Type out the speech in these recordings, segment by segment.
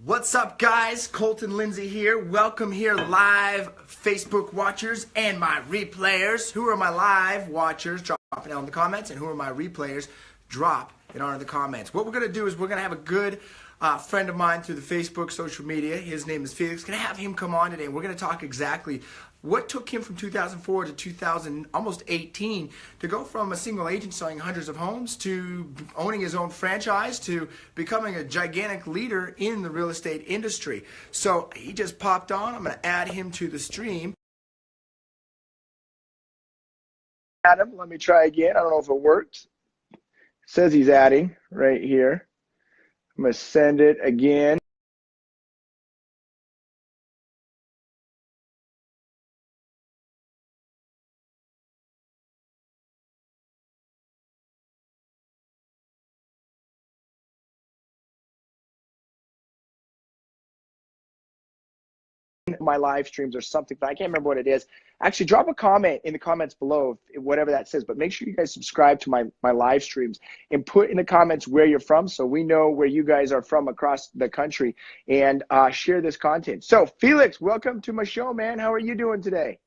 What's up, guys? Colton, Lindsay here. Welcome here, live Facebook watchers and my replayers. Who are my live watchers? Drop it down in the comments. And who are my replayers? Drop it down in the comments. What we're going to do is we're going to have a good friend of mine through the Facebook social media. His name is Felix. Going to have him come on today. And we're going to talk exactly what took him from 2004 to 2000, almost 18, to go from a single agent selling hundreds of homes to owning his own franchise to becoming a gigantic leader in the real estate industry. So he just popped on. I'm going to add him to the stream. Adam, let me try again. I don't know if it worked. It says he's adding right here. I'm going to send it again. My live streams or something, but I can't remember what it is. Actually, drop a comment in the comments below, whatever that says, but make sure you guys subscribe to my live streams and put in the comments where you're from so we know where you guys are from across the country, and share this content. So Felix, welcome to my show, man. How are you doing today?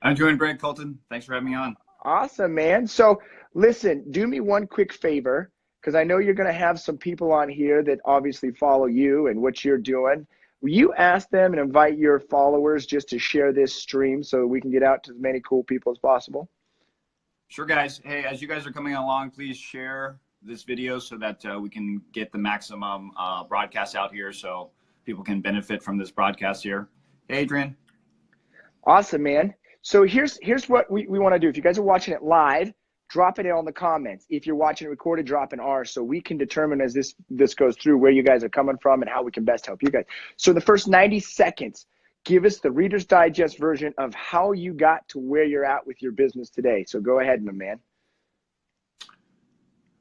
I'm doing great, Colton. Thanks for having me on. Awesome, man. So listen, do me one quick favor, because I know you're going to have some people on here that obviously follow you and what you're doing. Will you ask them and invite your followers just to share this stream so we can get out to as many cool people as possible? Sure, guys. Hey, as you guys are coming along, please share this video so that we can get the maximum broadcast out here so people can benefit from this broadcast here. Hey, Adrian. Awesome, man. So here's what we want to do. If you guys are watching it live, drop it in the comments. If you're watching it recorded, drop an R so we can determine as this goes through where you guys are coming from and how we can best help you guys. So the first 90 seconds, give us the Reader's Digest version of how you got to where you're at with your business today. So go ahead, my man.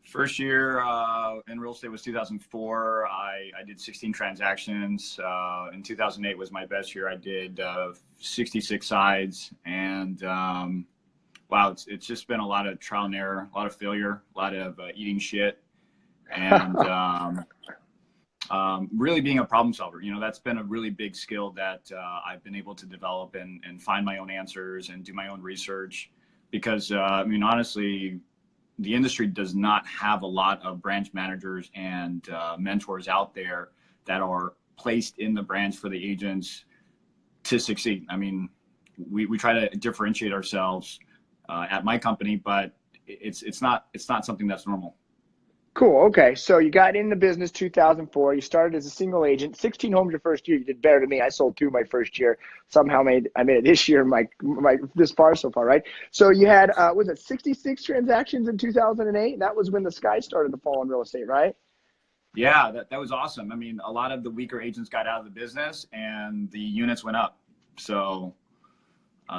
First year in real estate was 2004. I did 16 transactions. In 2008 was my best year. I did 66 sides, and wow, it's just been a lot of trial and error, a lot of failure, a lot of eating shit, and really being a problem solver. You know, that's been a really big skill that I've been able to develop and find my own answers and do my own research. Because, I mean, honestly, the industry does not have a lot of branch managers and mentors out there that are placed in the branch for the agents to succeed. I mean, we try to differentiate ourselves at my company, but it's not something that's normal. Cool. Okay. So you got in the business 2004. You started as a single agent. 16 homes your first year. You did better than me. I sold 2 my first year. Somehow I made it this year. My this far so far, right? So you had was it 66 transactions in 2008? That was when the sky started to fall in real estate, right? Yeah, that was awesome. I mean, a lot of the weaker agents got out of the business and the units went up. So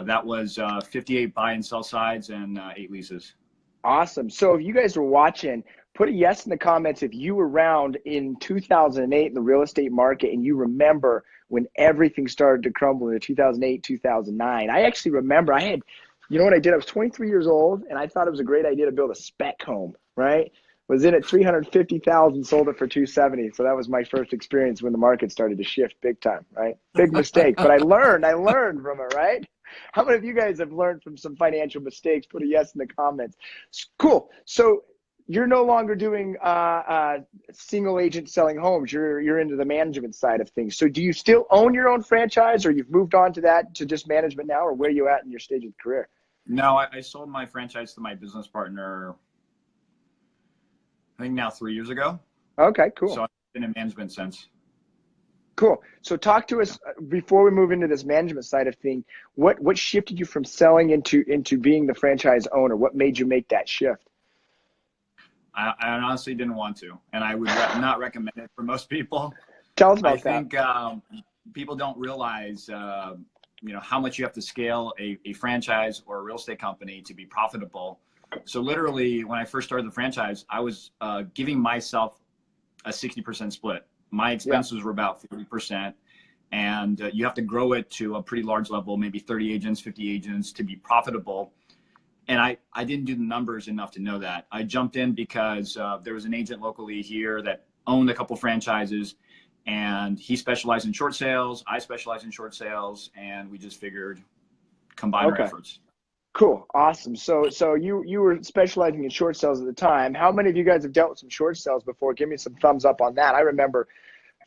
that was 58 buy and sell sides and 8 leases. Awesome. So if you guys were watching, put a yes in the comments if you were around in 2008 in the real estate market and you remember when everything started to crumble in 2008, 2009. I actually remember you know what I did? I was 23 years old and I thought it was a great idea to build a spec home, right? Was in at 350,000, sold it for 270. So that was my first experience when the market started to shift big time, right? Big mistake, but I learned from it, right? How many of you guys have learned from some financial mistakes? Put a yes in the comments. Cool. So you're no longer doing single agent selling homes. You're into the management side of things. So do you still own your own franchise, or you've moved on to that, to just management now, or where are you at in your stage of the career? No, I sold my franchise to my business partner, I think now 3 years ago. Okay, cool. So I've been in management since. Cool. So talk to us before we move into this management side of thing. What shifted you from selling into being the franchise owner? What made you make that shift? I honestly didn't want to, and I would not recommend it for most people. Tell us about that. I think people don't realize, you know, how much you have to scale a franchise or a real estate company to be profitable. So literally, when I first started the franchise, I was giving myself a 60% split. My expenses were about 40%, and you have to grow it to a pretty large level, maybe 30 agents, 50 agents to be profitable. And I didn't do the numbers enough to know that. I jumped in because there was an agent locally here that owned a couple franchises, and he specialized in short sales. I specialize in short sales, and we just figured combine our efforts. Cool. Awesome. So you were specializing in short sales at the time. How many of you guys have dealt with some short sales before? Give me some thumbs up on that. I remember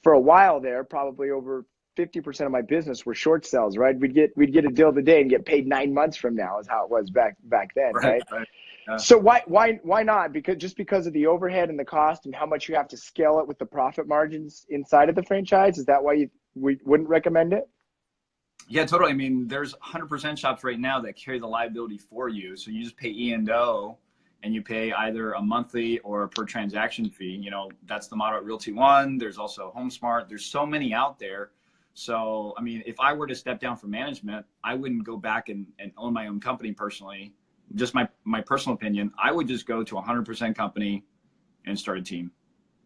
for a while there, probably over 50% of my business were short sales, right? We'd get a deal today and get paid 9 months from now is how it was back then, right? Yeah. So why not? Because of the overhead and the cost and how much you have to scale it with the profit margins inside of the franchise? Is that why we wouldn't recommend it? Yeah, totally. I mean, there's 100% shops right now that carry the liability for you. So you just pay E&O and you pay either a monthly or a per transaction fee. You know, that's the model at Realty One. There's also HomeSmart. There's so many out there. So, I mean, if I were to step down from management, I wouldn't go back and own my own company personally. Just my personal opinion, I would just go to a 100% company and start a team.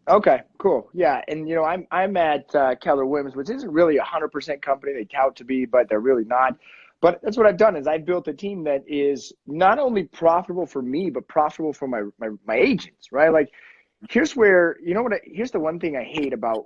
Okay, cool. Yeah, and you know, I'm at Keller Williams, which isn't really a 100% company. They tout to be, but they're really not. But that's what I've done is I've built a team that is not only profitable for me, but profitable for my agents, right? Like, here's where, you know what? Here's the one thing I hate about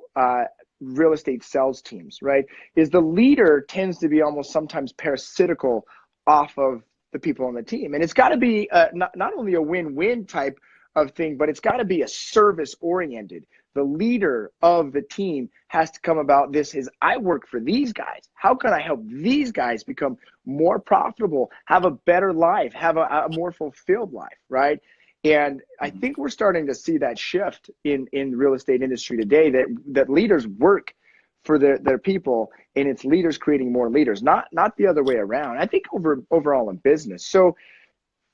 real estate sales teams, right? Is the leader tends to be almost sometimes parasitical off of the people on the team, and it's got to be not only a win-win type of thing, but it's got to be a service oriented. The leader of the team has to come about this is I work for these guys. How can I help these guys become more profitable, have a better life, have a more fulfilled life, right? And I think we're starting to see that shift in the real estate industry today, that leaders work for their people, and it's leaders creating more leaders, not the other way around. I think overall in business. So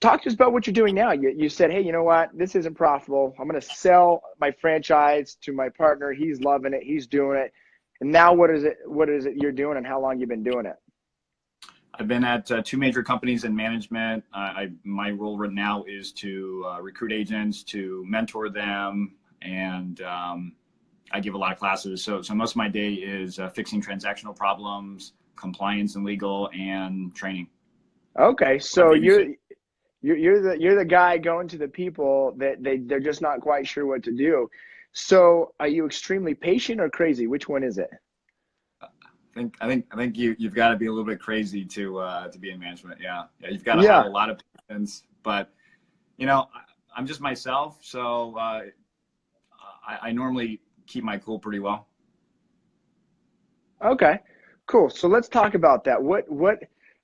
talk to us about what you're doing now. You said, hey, you know what? This isn't profitable. I'm going to sell my franchise to my partner. He's loving it. He's doing it. And now what is it you're doing, and how long you've been doing it? I've been at 2 major companies in management. My role right now is to recruit agents, to mentor them, and I give a lot of classes. So most of my day is fixing transactional problems, compliance and legal, and training. Okay, so you're the guy going to the people that they're just not quite sure what to do. So are you extremely patient or crazy? Which one is it? I think you've got to be a little bit crazy to be in management. Yeah, you've got to have a lot of patience. But you know, I'm just myself, so I normally keep my cool pretty well. Okay, cool. So let's talk about that. What?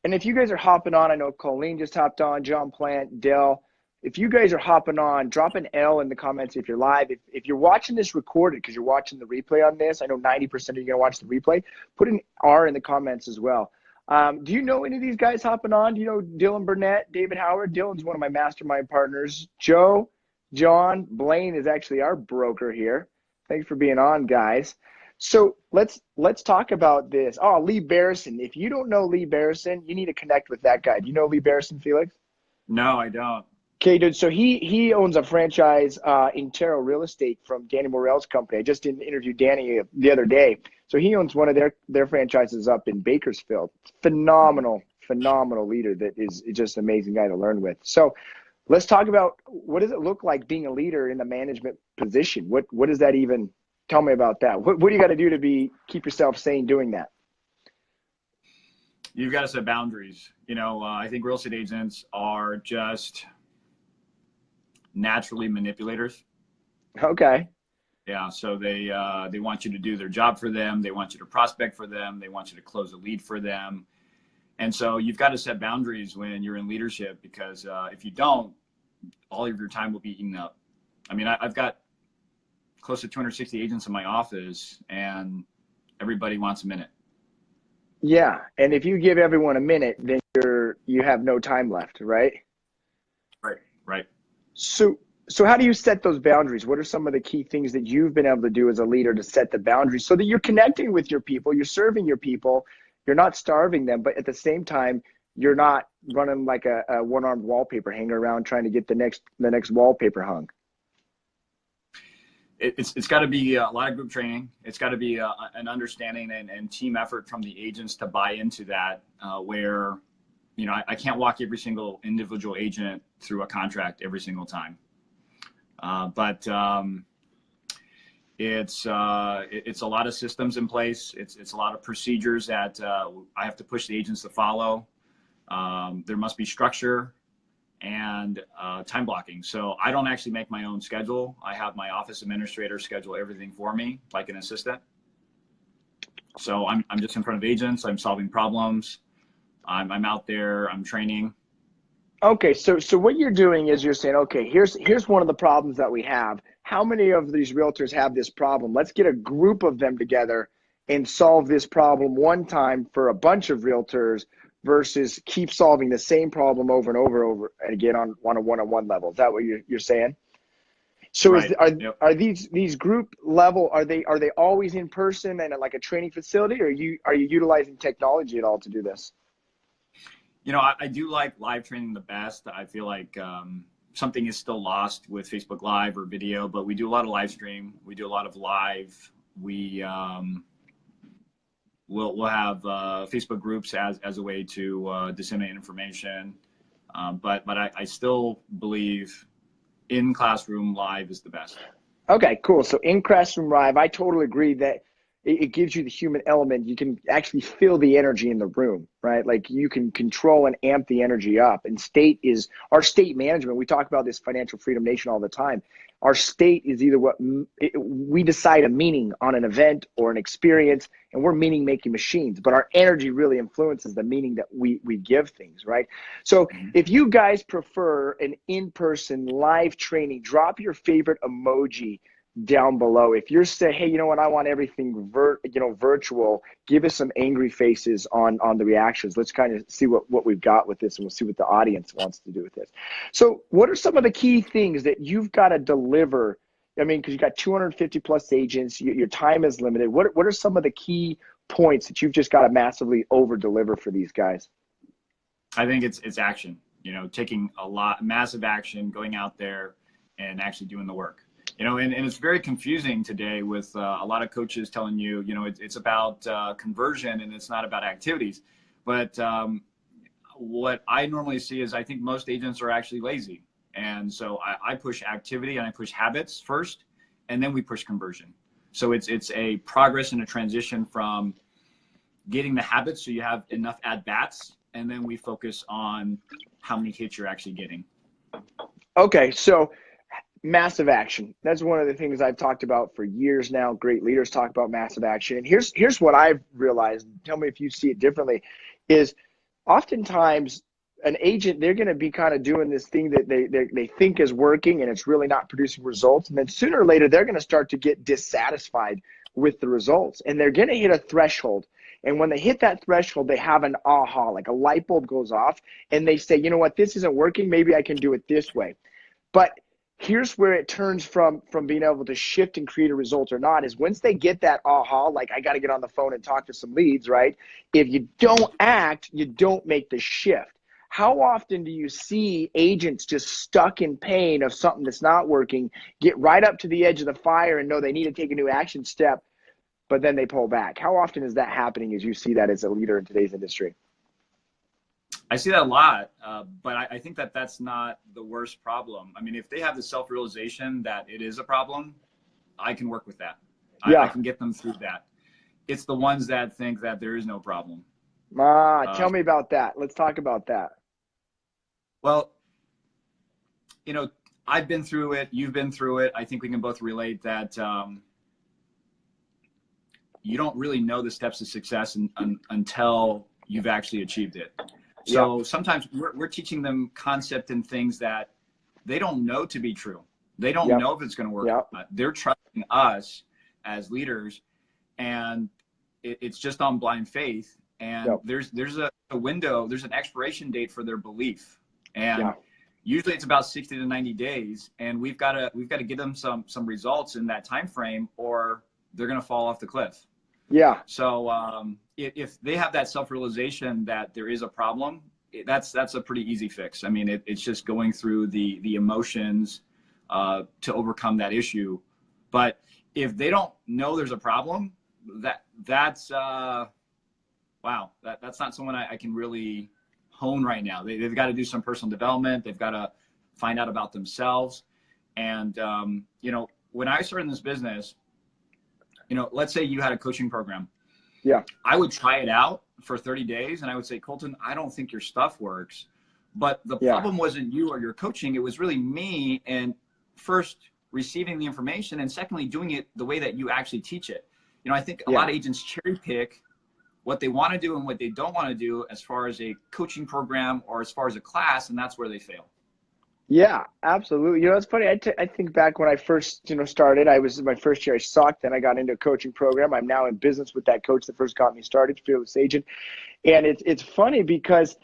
And if you guys are hopping on, I know Colleen just hopped on, John Plant, Dell. If you guys are hopping on, drop an L in the comments if you're live. If you're watching this recorded because you're watching the replay on this, I know 90% of you are going to watch the replay, put an R in the comments as well. Do you know any of these guys hopping on? Do you know Dylan Burnett, David Howard? Dylan's one of my mastermind partners. Joe, John, Blaine is actually our broker here. Thanks for being on, guys. So let's talk about this. Oh, Lee Barrison. If you don't know Lee Barrison, you need to connect with that guy. Do you know Lee Barrison, Felix? No, I don't. Okay, dude. So he owns a franchise in Terrell Real Estate from Danny Morell's company. I just interviewed Danny the other day. So he owns one of their franchises up in Bakersfield. Phenomenal leader that is just an amazing guy to learn with. So let's talk about what does it look like being a leader in the management position? What does that even? Tell me about that. What do you got to do to keep yourself sane doing that? You've got to set boundaries. You know, I think real estate agents are just naturally manipulators. Okay. Yeah. So they want you to do their job for them. They want you to prospect for them. They want you to close a lead for them. And so you've got to set boundaries when you're in leadership, because if you don't, all of your time will be eaten up. I mean, I've got close to 260 agents in my office, and everybody wants a minute. Yeah, and if you give everyone a minute, then you have no time left, right? Right. So how do you set those boundaries? What are some of the key things that you've been able to do as a leader to set the boundaries so that you're connecting with your people, you're serving your people, you're not starving them, but at the same time, you're not running like a one-armed wallpaper hanger around trying to get the next wallpaper hung? It's got to be a lot of group training. It's got to be an understanding and team effort from the agents to buy into that, where, you know, I can't walk every single individual agent through a contract every single time. But It's a lot of systems in place. It's a lot of procedures that I have to push the agents to follow. There must be structure and time blocking. So I don't actually make my own schedule. I have my office administrator schedule everything for me, like an assistant. So I'm just in front of agents. I'm solving problems. I'm out there. I'm training. Okay, so what you're doing is you're saying, okay, here's one of the problems that we have. How many of these realtors have this problem? Let's get a group of them together and solve this problem one time for a bunch of realtors versus keep solving the same problem over and over and again on a one-on-one level. Is that what you're saying? So Right. Are these group level, are they always in person and at like a training facility, or are you utilizing technology at all to do this? You know, I do like live training the best. I feel like something is still lost with Facebook Live or video, but we do a lot of live stream. We do a lot of live. We'll have Facebook groups as a way to disseminate information. But I still believe in classroom live is the best. Okay, cool. So in classroom live, I totally agree that it gives you the human element. You can actually feel the energy in the room, right? Like you can control and amp the energy up. And our state management. We talk about this Financial Freedom Nation all the time. Our state is either we decide a meaning on an event or an experience, and we're meaning making machines, but our energy really influences the meaning that we give things, right? So if you guys prefer an in-person live training, drop your favorite emoji down below. If you're saying, hey, you know what, I want everything virtual, give us some angry faces on the reactions. Let's kind of see what we've got with this, and we'll see what the audience wants to do with this. So what are some of the key things that you've got to deliver? I mean, because you've got 250 plus agents, your time is limited. What are some of the key points that you've just got to massively over deliver for these guys? I think it's action, you know, taking massive action, going out there and actually doing the work. You know, and it's very confusing today with a lot of coaches telling you, you know, it's about conversion and it's not about activities. But what I normally see is I think most agents are actually lazy. And so I push activity and I push habits first, and then we push conversion. So it's a progress and a transition from getting the habits so you have enough at-bats, and then we focus on how many hits you're actually getting. Okay, so massive action. That's one of the things I've talked about for years now. Great leaders talk about massive action. And here's what I've realized. Tell me if you see it differently, is oftentimes an agent, they're going to be kind of doing this thing that they think is working and it's really not producing results. And then sooner or later, they're going to start to get dissatisfied with the results, and they're going to hit a threshold. And when they hit that threshold, they have an aha, like a light bulb goes off, and they say, you know what, this isn't working. Maybe I can do it this way. But here's where it turns from being able to shift and create a result or not, is once they get that aha, like I got to get on the phone and talk to some leads, right? If you don't act, you don't make the shift. How often do you see agents just stuck in pain of something that's not working, get right up to the edge of the fire and know they need to take a new action step, but then they pull back? How often is that happening as you see that as a leader in today's industry? I see that a lot, but I think that's not the worst problem. I mean, if they have the self-realization that it is a problem, I can work with that. Yeah. I can get them through that. It's the ones that think that there is no problem. Tell me about that. Let's talk about that. Well, you know, I've been through it. You've been through it. I think we can both relate that you don't really know the steps to success until you've actually achieved it. So sometimes we're teaching them concept and things that they don't know to be true. They don't know if it's going to work. They're trusting us as leaders, and it's just on blind faith. And there's a window, there's an expiration date for their belief. And usually it's about 60 to 90 days. And we've got to give them some results in that time frame, or they're going to fall off the cliff. Yeah. So if they have that self-realization that there is a problem, that's a pretty easy fix. I mean, it's just going through the emotions to overcome that issue. But if they don't know there's a problem, that's wow, that's not someone I can really hone right now. They've got to do some personal development. They've got to find out about themselves. And you know, when I started in this business, You know, let's say you had a coaching program. Yeah. I would try it out for 30 days and I would say, Colton, I don't think your stuff works. But the problem wasn't you or your coaching. It was really me, and first receiving the information, and secondly, doing it the way that you actually teach it. You know, I think a lot of agents cherry pick what they want to do and what they don't want to do as far as a coaching program or as far as a class, and that's where they fail. Yeah, absolutely. You know, it's funny. I think back when I first, started, I was in my first year, I sucked. Then I got into a coaching program. I'm now in business with that coach that first got me started, Felix Agent. And it's funny because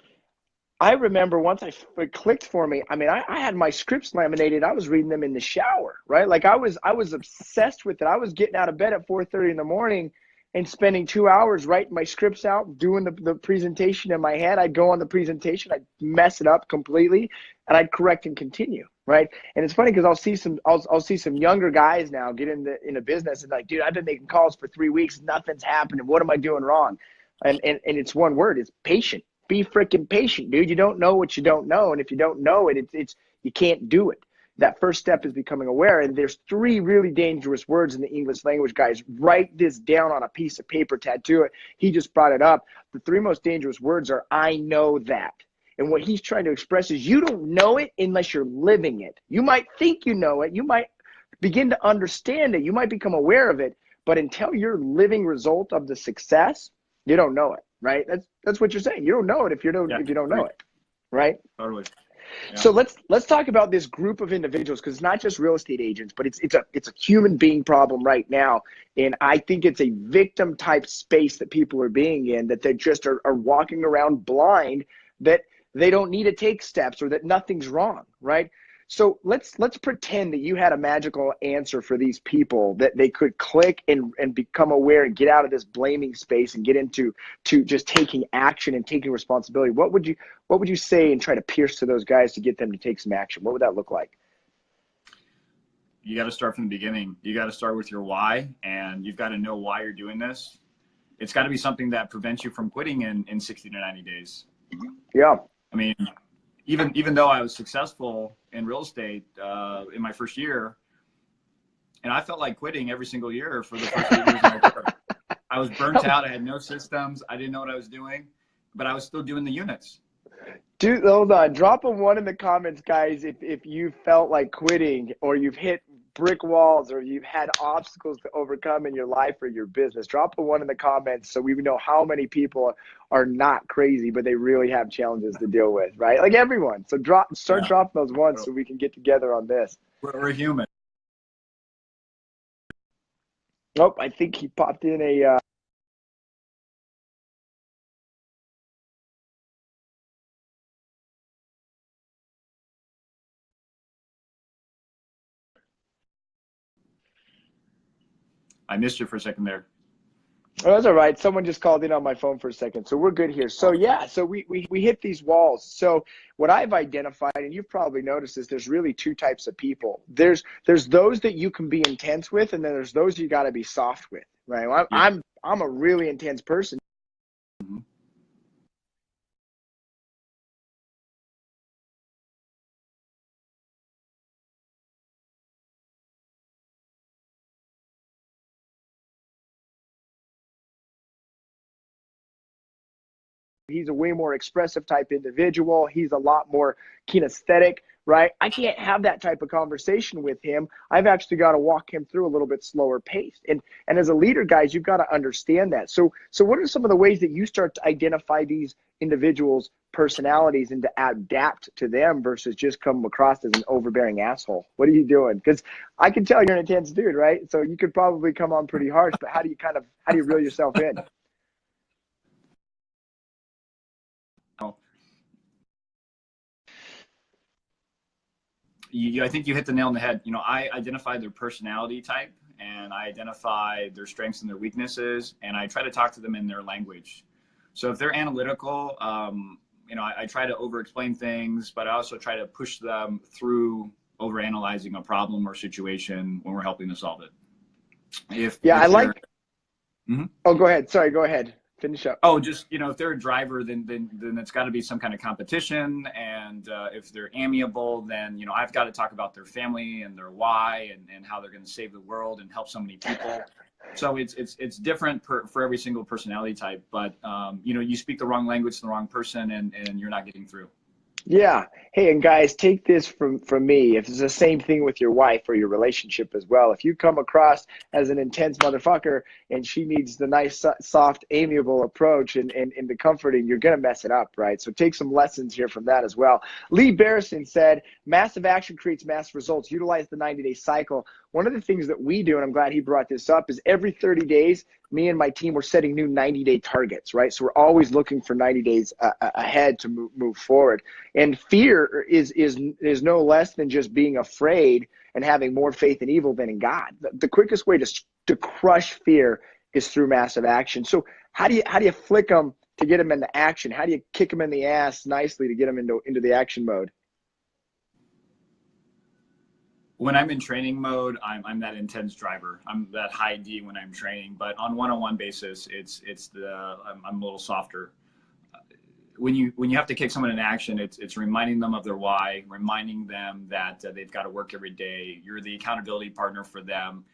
I remember once it clicked for me. I mean, I had my scripts laminated. I was reading them in the shower, right? Like I was obsessed with it. I was getting out of bed at 4:30 in the morning and spending 2 hours writing my scripts out, doing the presentation in my head. I'd go on the presentation, I'd mess it up completely, and I'd correct and continue, right? And it's funny because I'll see some younger guys now get in a business and like, dude, I've been making calls for 3 weeks, nothing's happening. What am I doing wrong? And it's one word, it's patient. Be freaking patient, dude. You don't know what you don't know. And if you don't know it, it's you can't do it. That first step is becoming aware. And there's 3 really dangerous words in the English language, guys. Write this down on a piece of paper, tattoo it. He just brought it up. The 3 most dangerous words are, I know that. And what he's trying to express is you don't know it unless you're living it. You might think you know it. You might begin to understand it. You might become aware of it. But until you're living result of the success, you don't know it. Right? That's what you're saying. You don't know it if you don't know it, right? Totally. Yeah. So let's talk about this group of individuals, because it's not just real estate agents, but it's a human being problem right now, and I think it's a victim type space that people are being in, that they just are walking around blind, that they don't need to take steps or that nothing's wrong, right? So let's pretend that you had a magical answer for these people, that they could click and become aware and get out of this blaming space and get into just taking action and taking responsibility. What would you say and try to pierce to those guys to get them to take some action? What would that look like? You got to start from the beginning. You got to start with your why, and you've got to know why you're doing this. It's got to be something that prevents you from quitting in 60 to 90 days. Yeah. I mean, even though I was successful in real estate in my first year, and I felt like quitting every single year for the first 8 years of my career. I was burnt out. I had no systems. I didn't know what I was doing, but I was still doing the units. Dude, hold on. Drop a 1 in the comments, guys, if you felt like quitting, or you've hit brick walls, or you've had obstacles to overcome in your life or your business. Drop a 1 in the comments so we know how many people are not crazy, but they really have challenges to deal with, right? Like everyone. So start dropping those ones so we can get together on this. We're human. Nope, I think he popped in a I missed you for a second there. Oh, that's all right. Someone just called in on my phone for a second. So we're good here. So yeah, so we hit these walls. So what I've identified, and you've probably noticed this, there's really 2 types of people. There's those that you can be intense with, and then there's those you got to be soft with, right? Well, I'm a really intense person. Mm-hmm. He's a way more expressive type individual. He's a lot more kinesthetic, right? I can't have that type of conversation with him. I've actually got to walk him through a little bit slower pace. And as a leader, guys, you've got to understand that. So what are some of the ways that you start to identify these individuals' personalities and to adapt to them versus just come across as an overbearing asshole? What are you doing? Because I can tell you're an intense dude, right? So you could probably come on pretty harsh, but how do you reel yourself in? I think you hit the nail on the head. You know, I identify their personality type, and I identify their strengths and their weaknesses, and I try to talk to them in their language. So if they're analytical, you know, I try to over-explain things, but I also try to push them through over-analyzing a problem or situation when we're helping to solve it. Oh, go ahead. Sorry, go ahead. Finish up. Oh, just, you know, if they're a driver, then it's got to be some kind of competition. And if they're amiable, then, you know, I've got to talk about their family and their why and how they're going to save the world and help so many people. So it's different for every single personality type, but you know, you speak the wrong language to the wrong person, and you're not getting through. Yeah. Hey, and guys, take this from me. If it's the same thing with your wife or your relationship as well, if you come across as an intense motherfucker and she needs the nice, soft, amiable approach and the comforting, you're going to mess it up, right? So take some lessons here from that as well. Lee Barrison said, massive action creates massive results. Utilize the 90-day cycle. One of the things that we do, and I'm glad he brought this up, is every 30 days, me and my team, we're setting new 90-day targets, right? So we're always looking for 90 days ahead to move forward. And fear is no less than just being afraid and having more faith in evil than in God. The quickest way to crush fear is through massive action. So how do you flick them to get them into action? How do you kick them in the ass nicely to get them into the action mode? When I'm in training mode, I'm that intense driver. I'm that high D when I'm training, but on one-on-one basis, I'm a little softer. When you have to kick someone in action, it's reminding them of their why, reminding them that they've got to work every day. You're the accountability partner for them.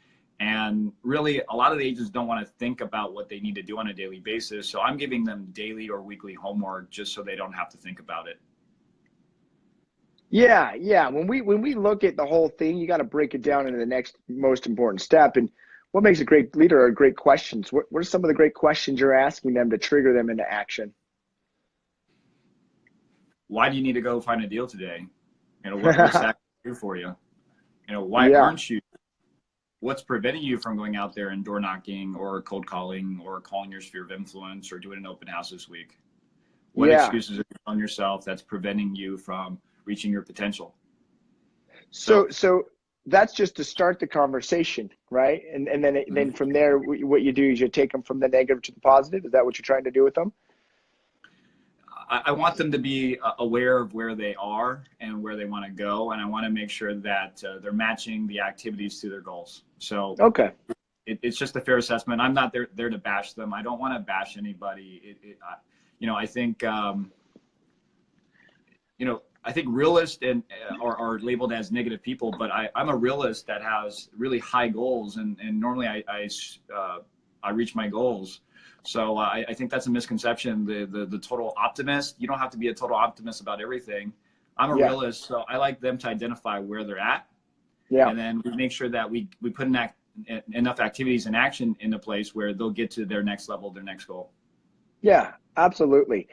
And really, a lot of the agents don't want to think about what they need to do on a daily basis. So I'm giving them daily or weekly homework just so they don't have to think about it. Yeah, yeah. When we look at the whole thing, you got to break it down into the next most important step. And what makes a great leader are great questions. What are some of the great questions you're asking them to trigger them into action? Why do you need to go find a deal today? You know, what's that do for you? You know, why aren't you? What's preventing you from going out there and door knocking or cold calling or calling your sphere of influence or doing an open house this week? What excuses are you telling yourself that's preventing you from reaching your potential? So that's just to start the conversation, right? And then from there, what you do is you take them from the negative to the positive. Is that what you're trying to do with them? I want them to be aware of where they are and where they want to go, and I want to make sure that they're matching the activities to their goals. So okay, it's just a fair assessment. I'm not there to bash them. I don't want to bash anybody. You know, I think I think realists are labeled as negative people, but I'm a realist that has really high goals, and normally I reach my goals. So I think that's a misconception. The total optimist, you don't have to be a total optimist about everything. I'm a realist, so I like them to identify where they're at. Yeah. And then we make sure that we put enough activities and action into place where they'll get to their next level, their next goal. Yeah, absolutely.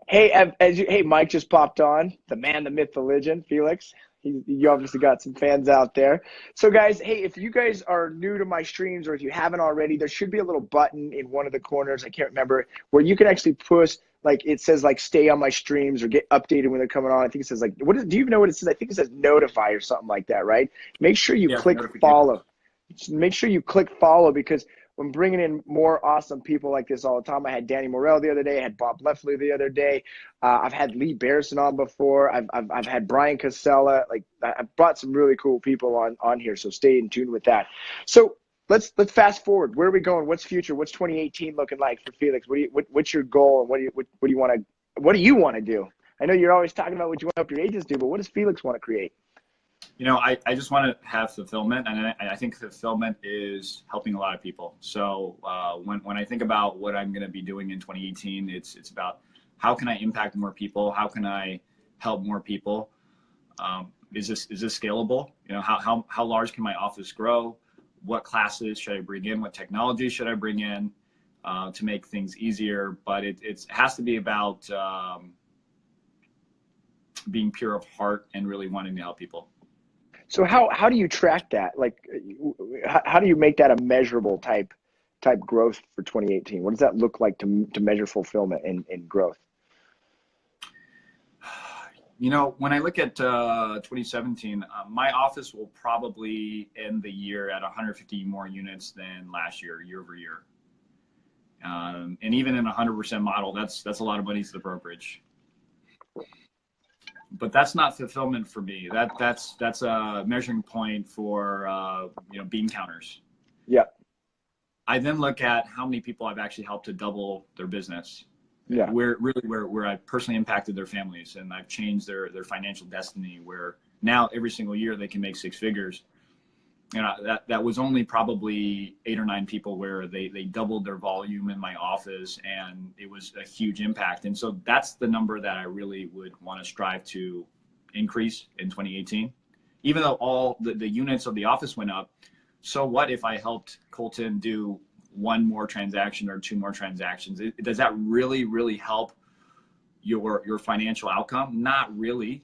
Hey, Mike just popped on, the man, the myth, the legend, Felix. You obviously got some fans out there. So guys, hey, if you guys are new to my streams or if you haven't already, there should be a little button in one of the corners, I can't remember, where you can actually push, like it says like stay on my streams or get updated when they're coming on. I think it says like, do you even know what it says? I think it says notify or something like that, right? Make sure you click follow. Make sure you click follow, because I'm bringing in more awesome people like this all the time. I had Danny Morell the other day. I had Bob Leffler the other day. I've had Lee Barrison on before. I've had Brian Casella. Like, I've brought some really cool people on here. So stay in tune with that. So let's fast forward. Where are we going? What's future? What's 2018 looking like for Felix? What's your goal? And what do you want to do? I know you're always talking about what you want to help your agents do, but what does Felix want to create? You know, I just want to have fulfillment, and I think fulfillment is helping a lot of people. So when I think about what I'm going to be doing in 2018, it's about how can I impact more people? How can I help more people? Is this scalable? You know, how large can my office grow? What classes should I bring in? What technology should I bring in to make things easier? But it has to be about being pure of heart and really wanting to help people. So how do you track that? Like, how do you make that a measurable type growth for 2018? What does that look like to measure fulfillment and growth? You know, when I look at 2017, my office will probably end the year at 150 more units than last year, year over year. And even in a 100% model, that's a lot of money to the brokerage. But that's not fulfillment for me. That's a measuring point for bean counters. Yeah. I then look at how many people I've actually helped to double their business. Yeah. Where I've personally impacted their families and I've changed their financial destiny. Where now every single year they can make six figures. you know, that was only probably 8 or 9 people where they doubled their volume in my office, and it was a huge impact. And so that's the number that I really would want to strive to increase in 2018. Even though all the units of the office went up, so what if I helped Colton do 1 more transaction or 2 more transactions? Does that really help your financial outcome? Not really.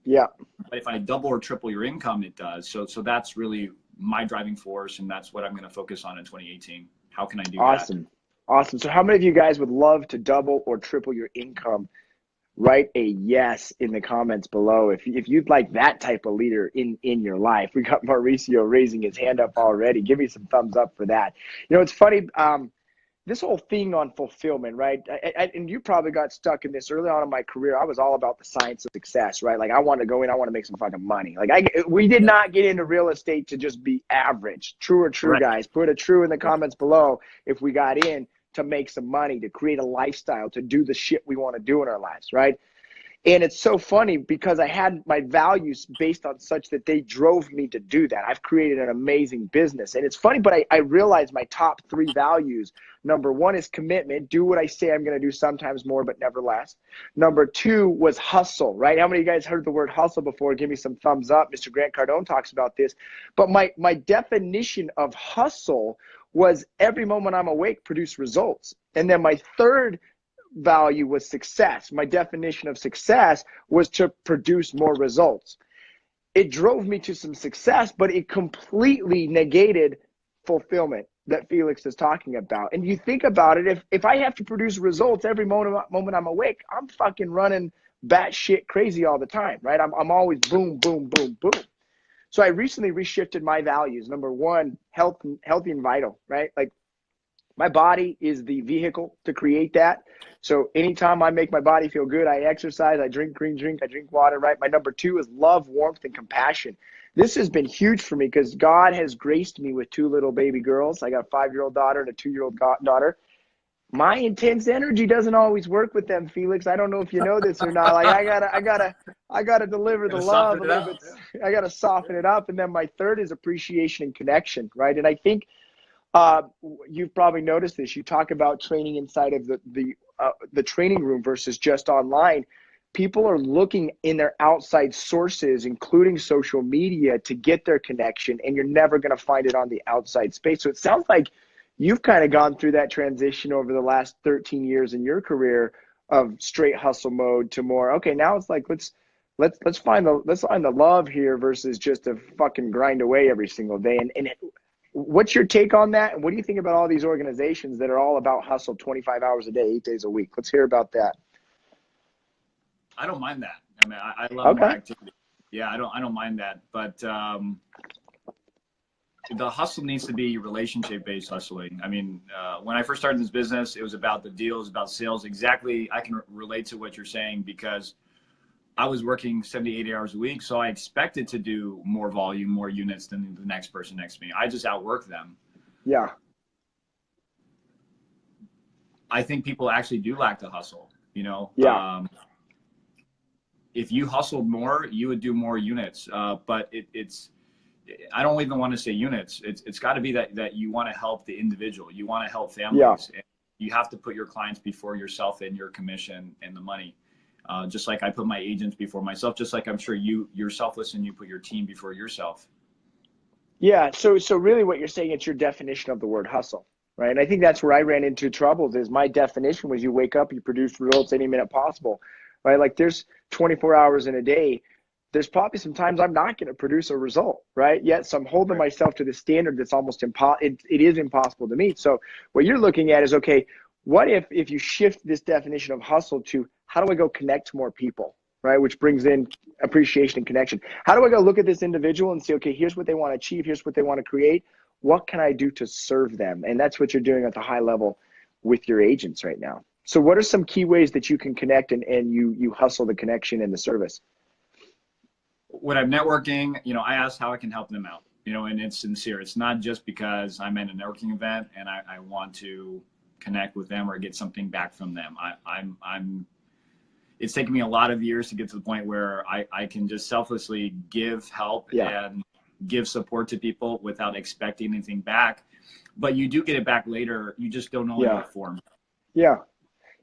Yeah. But if I double or triple your income, it does. So that's really my driving force, and that's what I'm going to focus on in 2018. How can I do that? Awesome. So how many of you guys would love to double or triple your income? Write a yes in the comments below if you'd like that type of leader in your life. We got Mauricio raising his hand up already. Give me some thumbs up for that. You know, it's funny, this whole thing on fulfillment, right? And you probably got stuck in this early on in my career. I was all about the science of success, right? Like I wanted to go in, I want to make some fucking money. Like we did not get into real estate to just be average. True or true, right, guys? Put a true in the comments below if we got in to make some money, to create a lifestyle, to do the shit we want to do in our lives, right? And it's so funny because I had my values based on such that they drove me to do that. I've created an amazing business. And it's funny, but I realized my top 3 values. Number 1 is commitment. Do what I say I'm going to do, sometimes more, but never less. Number 2 was hustle, right? How many of you guys heard the word hustle before? Give me some thumbs up. Mr. Grant Cardone talks about this. But my definition of hustle was every moment I'm awake, produce results. And then my third value was success. My definition of success was to produce more results. It drove me to some success, but it completely negated fulfillment that Felix is talking about. And you think about it, if I have to produce results every moment I'm awake, I'm fucking running batshit crazy all the time, right? I'm always boom, boom, boom, boom. So I recently reshifted my values. Number 1, healthy and vital, right? Like my body is the vehicle to create that. So anytime I make my body feel good, I exercise, I drink green drink, I drink water, right? My number 2 is love, warmth, and compassion. This has been huge for me because God has graced me with 2 little baby girls. I got a 5-year-old daughter and a 2-year-old daughter. My intense energy doesn't always work with them, Felix. I don't know if you know this or not. Like I gotta deliver the love a little bit. I gotta soften it up. And then my third is appreciation and connection, right? And I think you've probably noticed this. You talk about training inside of the training room versus just online. People are looking in their outside sources, including social media, to get their connection, and you're never going to find it on the outside space. So it sounds like you've kind of gone through that transition over the last 13 years in your career of straight hustle mode to more, okay, now it's like, let's find the love here versus just to fucking grind away every single day. And what's your take on that? And what do you think about all these organizations that are all about hustle 25 hours a day, 8 days a week? Let's hear about that. I don't mind that. I mean, I love more activity. Yeah, I don't mind that. But the hustle needs to be relationship-based hustling. I mean, when I first started this business, it was about the deals, about sales. Exactly, I can relate to what you're saying because I was working 70, 80 hours a week, so I expected to do more volume, more units than the next person next to me. I just outworked them. Yeah. I think people actually do lack the hustle, you know? Yeah. If you hustled more, you would do more units. But I don't even want to say units. It's got to be that you want to help the individual. You want to help families. Yeah. And you have to put your clients before yourself and your commission and the money. Just like I put my agents before myself, just like I'm sure you're selfless and you put your team before yourself. Yeah. So really what you're saying, it's your definition of the word hustle, right? And I think that's where I ran into troubles is my definition was you wake up, you produce results any minute possible, right? Like there's 24 hours in a day. There's probably some times I'm not going to produce a result, right? Yet, so I'm holding myself to the standard that's almost impossible. It is impossible to meet. So what you're looking at is, okay, what if you shift this definition of hustle to how do I go connect to more people, right? Which brings in appreciation and connection. How do I go look at this individual and say, okay, here's what they want to achieve. Here's what they want to create. What can I do to serve them? And that's what you're doing at the high level with your agents right now. So what are some key ways that you can connect and you hustle the connection and the service? When I'm networking, you know, I ask how I can help them out, you know, and it's sincere. It's not just because I'm at a networking event and I want to connect with them or get something back from them. It's taken me a lot of years to get to the point where I can just selflessly give help. Yeah. And give support to people without expecting anything back. But you do get it back later. You just don't know in what form. Yeah.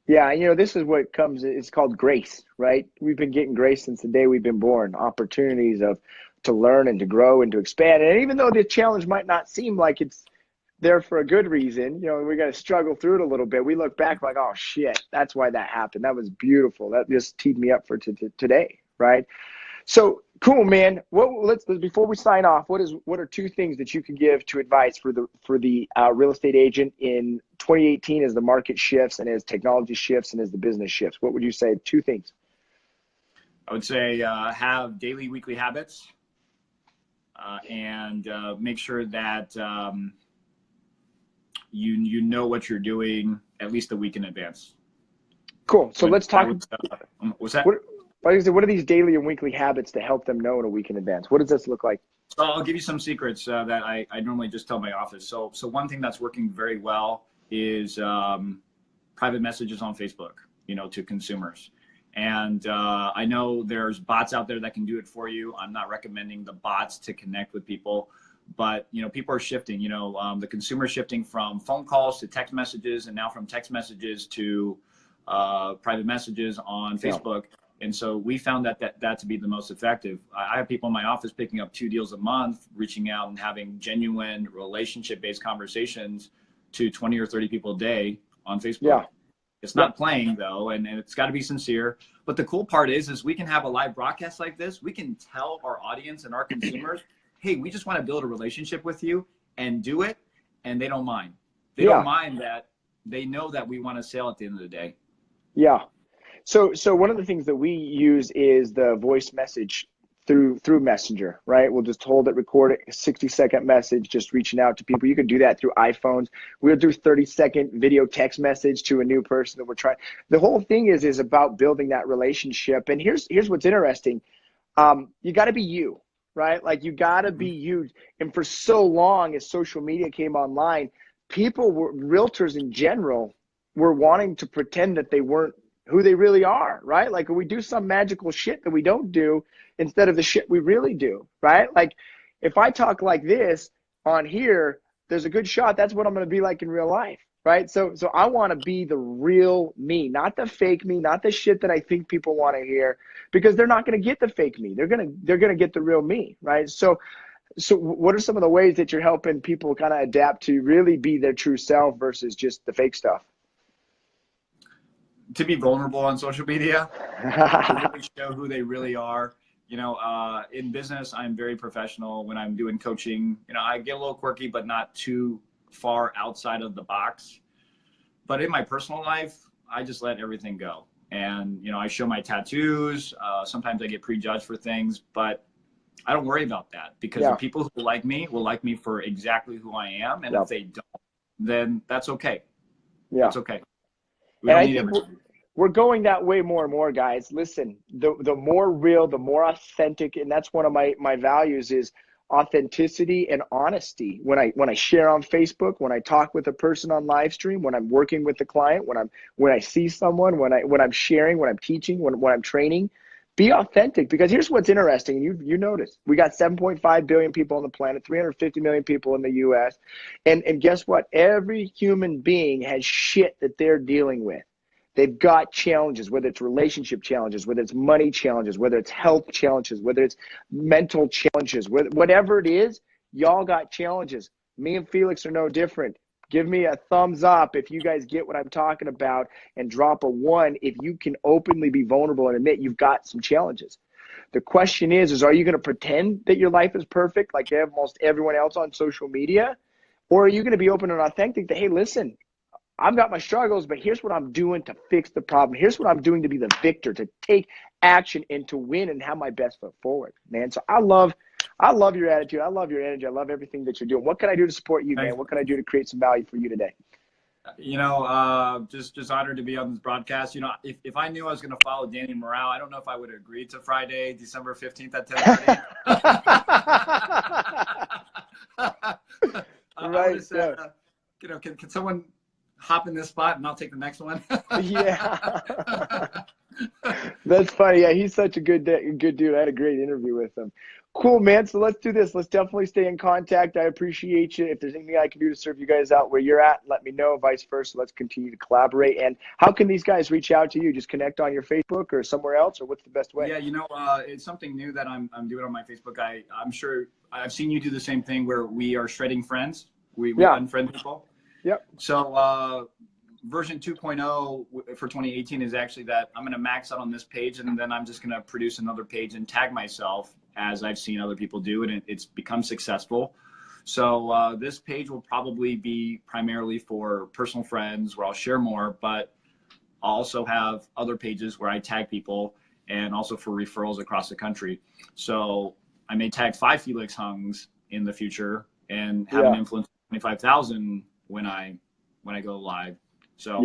Yeah. You know, this is what comes, it's called grace, right? We've been getting grace since the day we've been born, opportunities to learn and to grow and to expand. And even though the challenge might not seem like it's there for a good reason, you know, we're going to struggle through it a little bit. We look back like, oh shit, that's why that happened. That was beautiful. That just teed me up for today. Right. So cool, man. Let's before we sign off, what are two things that you could give to advice for the real estate agent in 2018 as the market shifts and as technology shifts and as the business shifts? What would you say? Two things. I would say have daily, weekly habits, and make sure that you know what you're doing at least a week in advance. Cool. So let's talk. What's that? What are these daily and weekly habits to help them know in a week in advance? What does this look like? So I'll give you some secrets that I normally just tell my office. So one thing that's working very well is private messages on Facebook, you know, to consumers. And I know there's bots out there that can do it for you. I'm not recommending the bots to connect with people, but you know, people are shifting. You know, the consumer is shifting from phone calls to text messages, and now from text messages to private messages on Facebook. And so we found that to be the most effective. I have people in my office picking up 2 deals a month, reaching out and having genuine relationship-based conversations to 20 or 30 people a day on Facebook. Yeah. It's not playing though, and it's got to be sincere. But the cool part is we can have a live broadcast like this. We can tell our audience and our consumers, hey, we just want to build a relationship with you and do it. And they don't mind. They don't mind that. They know that we want to sell at the end of the day. Yeah. So one of the things that we use is the voice message through Messenger, right? We'll just hold it, record it, a 60-second message, just reaching out to people. You can do that through iPhones. We'll do 30-second video text message to a new person that we're trying. The whole thing is about building that relationship. And here's what's interesting. You got to be you, right? Like you got to be you. And for so long as social media came online, realtors in general were wanting to pretend that they weren't who they really are, right? Like we do some magical shit that we don't do instead of the shit we really do, right? Like if I talk like this on here, there's a good shot that's what I'm going to be like in real life, right? So I want to be the real me, not the fake me, not the shit that I think people want to hear, because they're not going to get the fake me. They're going to get the real me, right? So what are some of the ways that you're helping people kind of adapt to really be their true self versus just the fake stuff? To be vulnerable on social media, to really show who they really are. You know, in business, I'm very professional. When I'm doing coaching, you know, I get a little quirky, but not too far outside of the box. But in my personal life, I just let everything go. And, you know, I show my tattoos. Sometimes I get prejudged for things, but I don't worry about that because the people who like me will like me for exactly who I am. And if they don't, then that's okay. Yeah. That's okay. And I think we're going that way more and more, guys. Listen, the more real, the more authentic, and that's one of my values is authenticity and honesty. When I share on Facebook, when I talk with a person on live stream, when I'm working with a client, when I see someone, when I'm sharing, when I'm teaching, when I'm training, be authentic. Because here's what's interesting, and you notice we got 7.5 billion people on the planet, 350 million people in the US, and guess what? Every human being has shit that they're dealing with. They've got challenges, whether it's relationship challenges, whether it's money challenges, whether it's health challenges, whether it's mental challenges, whatever it is, y'all got challenges. Me and Felix are no different. Give me a thumbs up if you guys get what I'm talking about, and drop a 1 if you can openly be vulnerable and admit you've got some challenges. The question is are you going to pretend that your life is perfect like almost everyone else on social media? Or are you going to be open and authentic that, hey, listen, I've got my struggles, but here's what I'm doing to fix the problem. Here's what I'm doing to be the victor, to take action and to win and have my best foot forward, man. So I love your attitude. I love your energy. I love everything that you're doing. What can I do to support you, man? What can I do to create some value for you today? You know, just honored to be on this broadcast. You know, if I knew I was going to follow Danny Morale, I don't know if I would agree to Friday, December 15th at 10:30. I would have said, you know, can someone hop in this spot and I'll take the next one? Yeah. That's funny. Yeah, he's such a good dude. I had a great interview with him. Cool, man. So let's do this. Let's definitely stay in contact. I appreciate you. If there's anything I can do to serve you guys out where you're at, let me know. Vice versa. Let's continue to collaborate. And how can these guys reach out to you? Just connect on your Facebook or somewhere else, or what's the best way? Yeah, it's something new that I'm doing on my Facebook. I'm sure I've seen you do the same thing where we are shredding friends. We unfriend people. Yep. So version 2.0 for 2018 is actually that I'm going to max out on this page, and then I'm just going to produce another page and tag myself as I've seen other people do, and it's become successful. So this page will probably be primarily for personal friends where I'll share more, but I'll also have other pages where I tag people and also for referrals across the country. So I may tag 5 Felix Hungs in the future and have an influence of 25,000 when I go live. So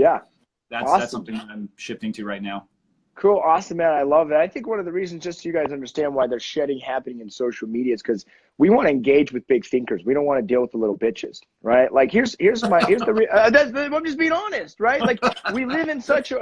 that's awesome. That's something that I'm shifting to right now. Cool. Awesome, man. I love that. I think one of the reasons, just so you guys understand why there's shedding happening in social media, is because we want to engage with big thinkers. We don't want to deal with the little bitches, right? Like I'm just being honest, right? Like we live in such a,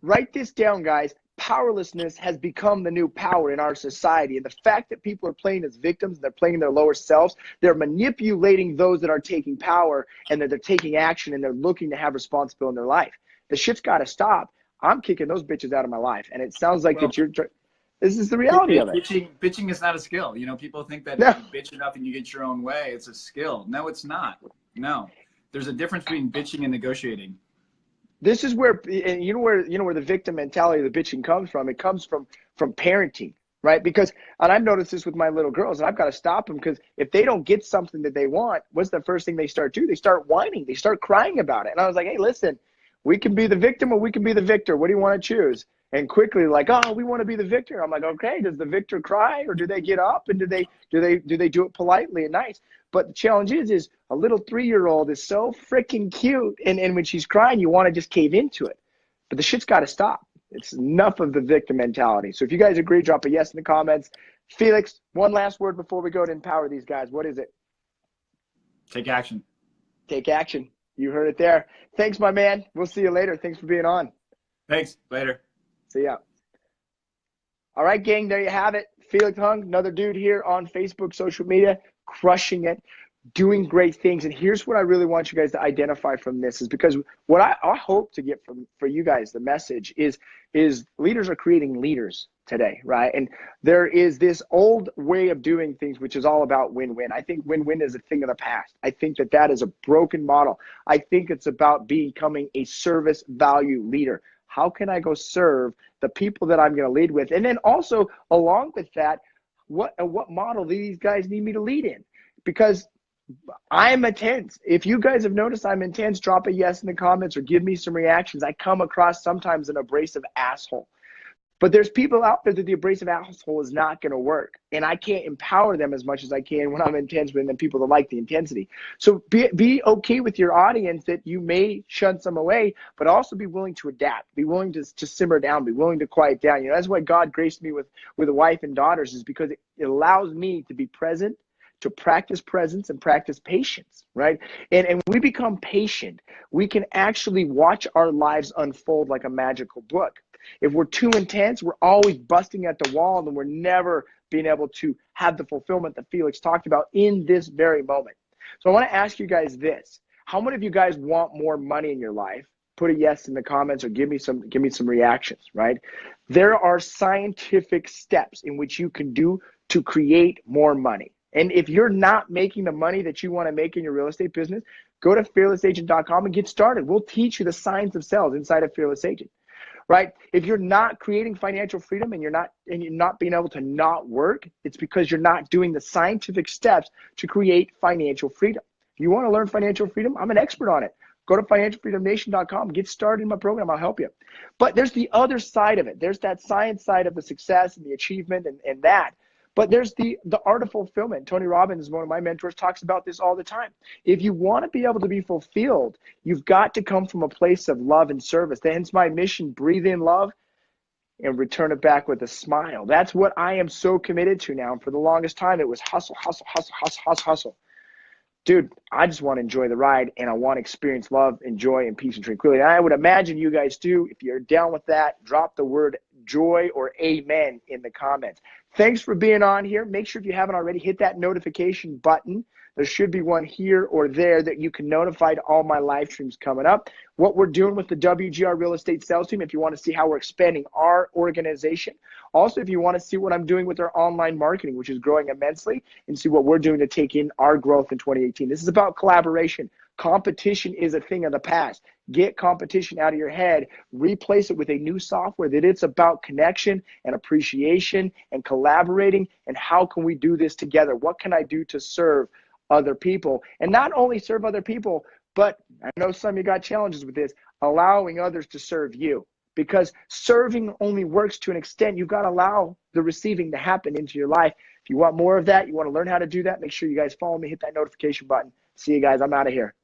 write this down, guys. Powerlessness has become the new power in our society. And the fact that people are playing as victims, they're playing their lower selves, they're manipulating those that are taking power, and that they're taking action, and they're looking to have responsibility in their life. The shit's got to stop. I'm kicking those bitches out of my life. And it sounds like this is the reality of it. Bitching is not a skill. People think that if you bitch enough and you get your own way, it's a skill. No, it's not. No, there's a difference between bitching and negotiating. This is where, and where the victim mentality of the bitching comes from. It comes from parenting, right? Because, and I've noticed this with my little girls, and I've got to stop them, because if they don't get something that they want, what's the first thing they start doing? They start whining. They start crying about it. And I was like, hey, listen, we can be the victim or we can be the victor. What do you want to choose? And quickly, like, oh, we want to be the victor. I'm like, okay, does the victor cry, or do they get up, and do they do it politely and nice? But the challenge is a little 3-year-old is so freaking cute, and when she's crying, you want to just cave into it. But the shit's got to stop. It's enough of the victim mentality. So if you guys agree, drop a yes in the comments. Felix, one last word before we go to empower these guys. What is it? Take action. Take action. You heard it there. Thanks, my man. We'll see you later. Thanks for being on. Thanks. Later. See ya. All right, gang, there you have it. Felix Hung, another dude here on Facebook, social media, crushing it, doing great things. And here's what I really want you guys to identify from this, is because what I hope to get for you guys, the message is leaders are creating leaders today, right? And there is this old way of doing things, which is all about win-win. I think win-win is a thing of the past. I think that is a broken model. I think it's about becoming a service value leader. How can I go serve the people that I'm going to lead with? And then also, along with that, what model do these guys need me to lead in? Because I'm intense. If you guys have noticed I'm intense, drop a yes in the comments or give me some reactions. I come across sometimes an abrasive asshole. But there's people out there that the abrasive asshole is not going to work. And I can't empower them as much as I can when I'm intense with them, people that like the intensity. So be okay with your audience that you may shun some away, but also be willing to adapt. Be willing to simmer down. Be willing to quiet down. That's why God graced me with a wife and daughters, is because it allows me to be present, to practice presence and practice patience, right? And we become patient. We can actually watch our lives unfold like a magical book. If we're too intense, we're always busting at the wall, and we're never being able to have the fulfillment that Felix talked about in this very moment. So I want to ask you guys this. How many of you guys want more money in your life? Put a yes in the comments or give me some reactions, right? There are scientific steps in which you can do to create more money. And if you're not making the money that you want to make in your real estate business, go to fearlessagent.com and get started. We'll teach you the science of sales inside of Fearless Agent. Right? If you're not creating financial freedom and you're not being able to not work, it's because you're not doing the scientific steps to create financial freedom. If you want to learn financial freedom, I'm an expert on it. Go to financialfreedomnation.com, get started in my program, I'll help you. But there's the other side of it. There's that science side of the success and the achievement and that. But there's the art of fulfillment. Tony Robbins, one of my mentors, talks about this all the time. If you want to be able to be fulfilled, you've got to come from a place of love and service. Hence my mission: breathe in love and return it back with a smile. That's what I am so committed to now. And for the longest time, it was hustle, hustle, hustle, hustle, hustle, hustle. dude, I just want to enjoy the ride, and I want to experience love and joy and peace and tranquility. And I would imagine you guys do. If you're down with that, drop the word joy or amen in the comments. Thanks for being on here. Make sure if you haven't already, hit that notification button. There should be one here or there that you can notify to all my live streams coming up. What we're doing with the WGR Real Estate Sales Team, if you want to see how we're expanding our organization. Also, if you want to see what I'm doing with our online marketing, which is growing immensely, and see what we're doing to take in our growth in 2018. This is about collaboration. Competition is a thing of the past. Get competition out of your head. Replace it with a new software that it's about connection and appreciation and collaborating. And how can we do this together? What can I do to serve other people? And not only serve other people, but I know some of you got challenges with this, allowing others to serve you. Because serving only works to an extent. You've got to allow the receiving to happen into your life. If you want more of that, you want to learn how to do that, make sure you guys follow me, hit that notification button. See you guys. I'm out of here.